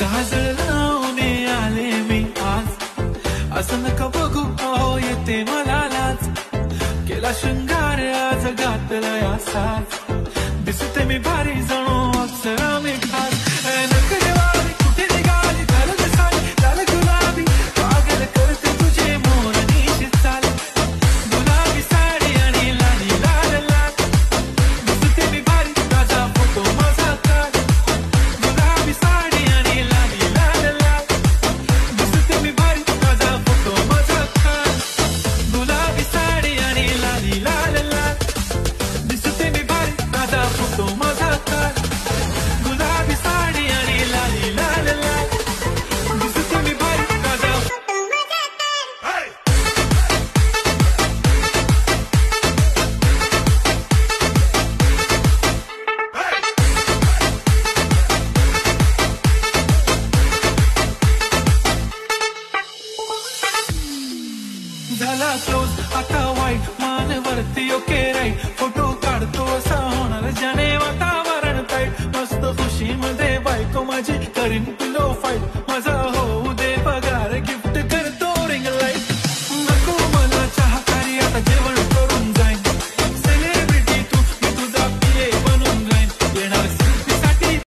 काजळ लावून आले मी आज, असं नका बघू अहो येते मला लाज, केला शृंगार आज घातला या साज, दिसते मी भारी जणू अप्सरा मी खास, नखरेवाली कुठे निघाली झालं साली झालं गुलाबी, पागल करते तुझे मोरनीची चाल, गुलाबी साडी आणि लाली लाल लाल, दिसते मी भारी ताजा फोटो माझा काढ, गुलाबी साडी आणि लाली लाल लाल, दिसते मी भारी ताजा फोटो माझा काढ, गुलाबी साडी आणि लाली लाल लाल, दिसते मी भारी ताजा फोटो माझा काढ, गुलाबी साडी आणि लाली लाल लाल, दिसते मी भारी ताजा फोटो माझा काढ. झाला क्लोज आता वाईट मानवरती ओके राईट, फोटो काढतो असा होणार ज्याने वातावरण ताईट, मस्त खुशी मध्ये बायको माझी करीन